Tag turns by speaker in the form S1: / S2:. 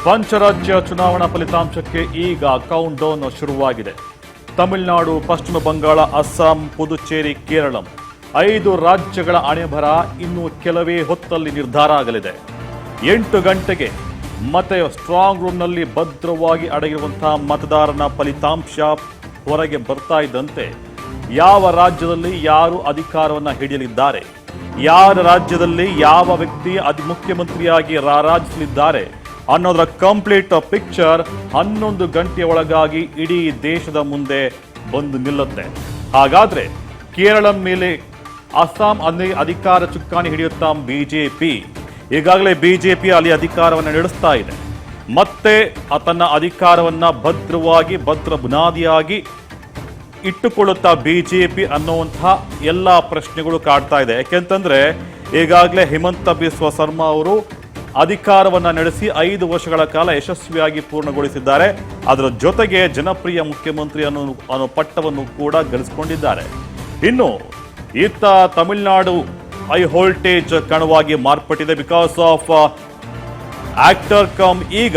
S1: ಪಂಚರಾಜ್ಯ ಚುನಾವಣಾ ಫಲಿತಾಂಶಕ್ಕೆ ಈಗ ಕೌಂಟ್ ಡೌನ್ ಶುರುವಾಗಿದೆ. ತಮಿಳುನಾಡು, ಪಶ್ಚಿಮ ಬಂಗಾಳ, ಅಸ್ಸಾಂ, ಪುದುಚೇರಿ, ಕೇರಳಂ 5 ರಾಜ್ಯಗಳ ಹಣೆಬರ ಇನ್ನು ಕೆಲವೇ ಹೊತ್ತಲ್ಲಿ ನಿರ್ಧಾರ ಆಗಲಿದೆ. 8 ಗಂಟೆಗೆ ಮತ್ತೆ ಸ್ಟ್ರಾಂಗ್ ರೂಮ್ನಲ್ಲಿ ಭದ್ರವಾಗಿ ಅಡಗಿರುವಂತಹ ಮತದಾರನ ಫಲಿತಾಂಶ ಹೊರಗೆ ಬರ್ತಾ ಇದ್ದಂತೆ ಯಾವ ರಾಜ್ಯದಲ್ಲಿ ಯಾರು ಅಧಿಕಾರವನ್ನು ಹಿಡಿಯಲಿದ್ದಾರೆ, ಯಾರ ರಾಜ್ಯದಲ್ಲಿ ಯಾವ ವ್ಯಕ್ತಿ ಮುಖ್ಯಮಂತ್ರಿಯಾಗಿ ರಾರಾಜಿಸಲಿದ್ದಾರೆ ಅನ್ನೋದರ ಕಂಪ್ಲೀಟ್ ಪಿಕ್ಚರ್ 11 ಗಂಟೆಯ ಒಳಗಾಗಿ ಇಡೀ ದೇಶದ ಮುಂದೆ ಬಂದು ನಿಲ್ಲುತ್ತೆ. ಹಾಗಾದ್ರೆ ಕೇರಳ ಮೇಲೆ ಅಸ್ಸಾಂ ಅಧಿಕಾರ ಚುಕ್ಕಾಣಿ ಹಿಡಿಯುತ್ತಾ ಬಿಜೆಪಿ. ಈಗಾಗಲೇ ಬಿಜೆಪಿ ಅಲ್ಲಿ ಅಧಿಕಾರವನ್ನು ನಡೆಸ್ತಾ ಇದೆ. ಮತ್ತೆ ತನ್ನ ಅಧಿಕಾರವನ್ನ ಭದ್ರ ಬುನಾದಿಯಾಗಿ ಇಟ್ಟುಕೊಳ್ಳುತ್ತಾ ಬಿಜೆಪಿ ಅನ್ನುವಂತಹ ಎಲ್ಲ ಪ್ರಶ್ನೆಗಳು ಕಾಡ್ತಾ ಇದೆ. ಯಾಕೆಂತಂದ್ರೆ ಈಗಾಗಲೇ ಹಿಮಂತ ಬಿಸ್ವ ಸರ್ಮಾ ಅವರು ಅಧಿಕಾರವನ್ನ ನಡೆಸಿ 5 ವರ್ಷಗಳ ಕಾಲ ಯಶಸ್ವಿಯಾಗಿ ಪೂರ್ಣಗೊಳಿಸಿದ್ದಾರೆ. ಅದರ ಜೊತೆಗೆ ಜನಪ್ರಿಯ ಮುಖ್ಯಮಂತ್ರಿ ಅನ್ನೋ ಪಟ್ಟವನ್ನು ಕೂಡ ಗಳಿಸಿಕೊಂಡಿದ್ದಾರೆ. ಇನ್ನು ಇತ್ತ ತಮಿಳುನಾಡು ಹೈ ವೋಲ್ಟೇಜ್ ಕಣವಾಗಿ ಮಾರ್ಪಟ್ಟಿದೆ. ಬಿಕಾಸ್ ಆಫ್ ಆಕ್ಟರ್ ಕಮ್ ಈಗ